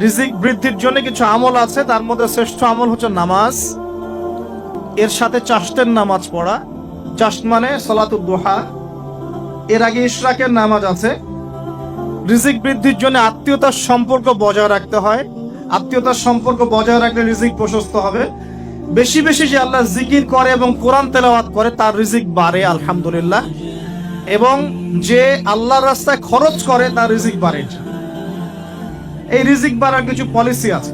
রিজিক বৃদ্ধির জন্য কিছু আমল আছে, তার মধ্যে শ্রেষ্ঠ আমল হচ্ছে নামাজ। এর সাথে চাশতের নামাজ পড়া। চাশত মানে সালাতুদ দুহা। এর আগে ইশরাকের নামাজ আছে। রিজিক বৃদ্ধির জন্য আত্মীয়তার সম্পর্ক বজায় রাখতে হয়। আত্মীয়তার সম্পর্ক বজায় রাখলে রিজিক প্রশস্ত হবে। বেশি বেশি যে আল্লাহ জিকির করে এবং কোরআন তেলাওয়াত করে তার রিজিক বাড়ে আলহামদুলিল্লাহ। এবং যে আল্লাহর রাস্তায় খরচ করে তার রিজিক বাড়ে। এই রিজিক বাড়ার কিছু পলিসি আছে।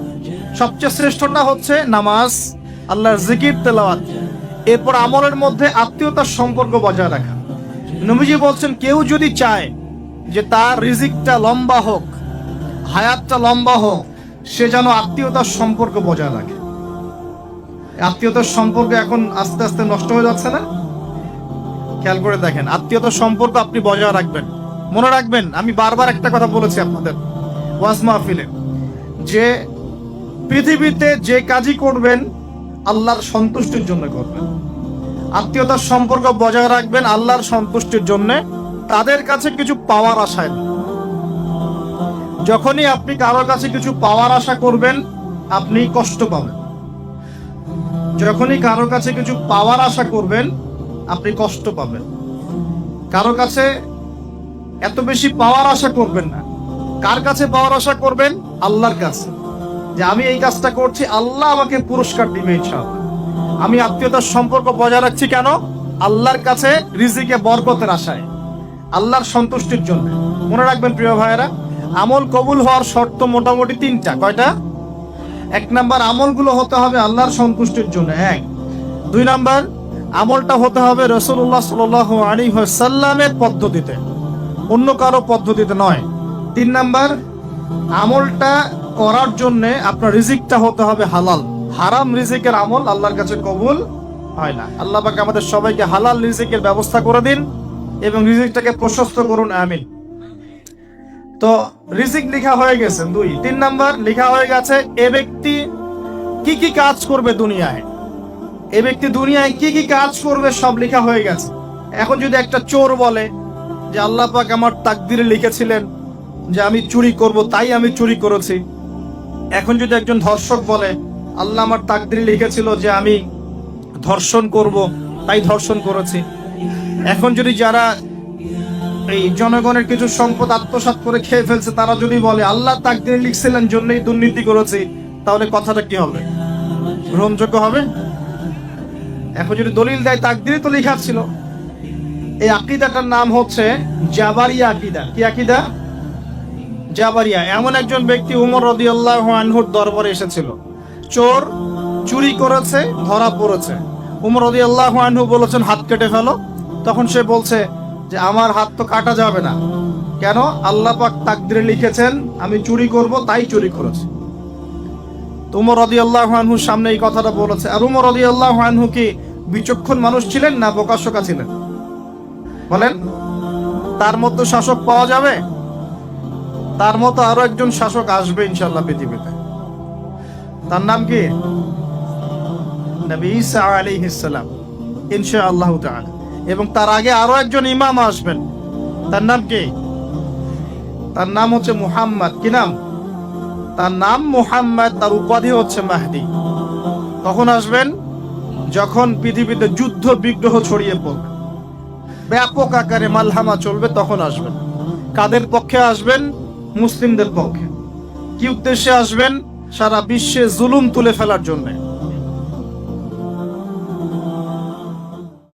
সবচেয়ে শ্রেষ্ঠটা হচ্ছে নামাজ, আল্লাহর জিকির তেলাওয়াত। এরপর আমলের মধ্যে আত্মীয়তার সম্পর্ক বজায় রাখা। নবীজি বলছেন, কেউ যদি চায় যে তার রিজিকটা লম্বা হোক, হায়াতটা লম্বা হোক, সে যেন আত্মীয়তার সম্পর্ক বজায় রাখে। আত্মীয়তার সম্পর্ক এখন আস্তে আস্তে নষ্ট হয়ে যাচ্ছে না? খেয়াল করে দেখেন, আত্মীয়তার সম্পর্ক আপনি বজায় রাখবেন। মনে রাখবেন, আমি বারবার একটা কথা বলেছি আপনাদের ওয়াজ মাহফিলে, যে পৃথিবীতে যে কাজই করবেন আল্লাহর সন্তুষ্টির জন্য করবেন। আত্মীয়তার সম্পর্ক বজায় রাখবেন আল্লাহর সন্তুষ্টির জন্য, তাদের কাছে কিছু পাওয়ার আশায় না। যখনই আপনি কারোর কাছে কিছু পাওয়ার আশা করবেন আপনি কষ্ট পাবেন। যখনই কারোর কাছে কিছু পাওয়ার আশা করবেন আপনি কষ্ট পাবেন। কারো কাছে এত বেশি পাওয়ার আশা করবেন না। কার কাছে পাওয়ার আশা করবেন? আল্লাহর কাছে, যে আমি এই কাজটা করছি, আল্লাহ আমাকে পুরস্কার দিবে ইনশাআল্লাহ। আমি আত্মীয়তার সম্পর্ক বজায় রাখছি কেন? আল্লাহর কাছে রিজিকে বরকতের আশায়, আল্লাহর সন্তুষ্টির জন্য। মনে রাখবেন প্রিয় ভাইয়েরা, আমল কবুল হওয়ার শর্ত মোটামুটি তিনটা। কয়টা? এক নাম্বার, আমলগুলো হতে হবে আল্লাহর সন্তুষ্টির জন্য। এক। দুই নাম্বার, আমলটা হতে হবে রাসূলুল্লাহ সাল্লাল্লাহু আলাইহি ওয়াসাল্লামের পদ্ধতিতে, অন্য কারো পদ্ধতিতে নয়। তিন নাম্বার, আমলটা করার জন্য আপনার রিজিকটা হতে হবে হালাল। হারাম রিজিকের আমল আল্লাহর কাছে কবুল হয় না। আল্লাহ পাক আমাদের সবাইকে হালাল রিজিকের ব্যবস্থা করে দিন এবং রিজিকটাকে প্রশস্ত করুন, আমিন। তো রিজিক লেখা হয়ে গেছে। দুই। তিন নাম্বার, লেখা হয়ে গেছে এ ব্যক্তি কি কি কাজ করবে দুনিয়ায়। এ ব্যক্তি দুনিয়ায় কি কি কাজ করবে সব লেখা হয়ে গেছে। এখন যদি একটা চোর বলে যে আল্লাহ পাক আমার তাকদিরে লিখেছিলেন যে আমি চুরি করব, তাই আমি চুরি করেছি। এখন যদি একজন ধর্ষক বলে আল্লাহ আমার তাকদিরে লিখেছিল যে আমি ধর্ষণ করব, তাই ধর্ষণ করেছি। এখন যদি যারা এই জনগণের কিছু সম্পদ আত্মসাৎ করে খেয়ে ফেলছে তারা যদি বলে আল্লাহ তাকদিরে লিখছিলেন জন্যই দুর্নীতি করেছি, তাহলে কথাটা কি হবে? গ্রহণযোগ্য হবে? এখন যদি দলিল দেয় তাকদিরে তো লেখা ছিল। এই আকীদাটার নাম হচ্ছে জাবারিয়া আকীদা। কি আকীদা? জাবারিয়া। এমন একজন ব্যক্তি উমর রাদিয়াল্লাহু আনহুর দরবারে এসেছিল। চোর চুরি করেছে, ধরা পড়েছে। উমর রাদিয়াল্লাহু আনহু বলেছেন হাত কেটে ফেলো। তখন সে বলছে যে আমার হাত তো কাটা যাবে না। কেন? আল্লাহ পাক তাকদিরে লিখেছেন আমি চুরি করব, তাই চুরি করেছি। তো উমর রাদিয়াল্লাহু আনহুর সামনে এই কথাটা বলেছে। আর উমর রাদিয়াল্লাহু আনহু কি বিচক্ষণ মানুষ ছিলেন না বোকাশোকা ছিলেন? বলেন, তার মতো শাসক পাওয়া যাবে? তার মতো আরো একজন শাসক আসবে ইনশাআল্লাহ পৃথিবীতে। তার নাম কি? নবী ঈসা আলাইহিস সালাম ইনশাআল্লাহ তাআলা। এবং তার আগে আরো একজন ইমাম আসবেন। তার নাম কি? তার নাম হচ্ছে মুহাম্মদ। কি নাম? তার নাম মুহাম্মদ, তার উপাধি হচ্ছে মাহদি। কখন আসবেন? যখন পৃথিবীতে যুদ্ধ বিগ্রহ ছড়িয়ে পড়বে, ব্যাপক আকারে মালহামা চলবে, তখন আসবেন। কাদের পক্ষে আসবেন? মুসলিমদের পক্ষে। কি উদ্দেশ্যে আসবেন? সারা বিশ্বে জুলুম তুলে ফেলার জন্য।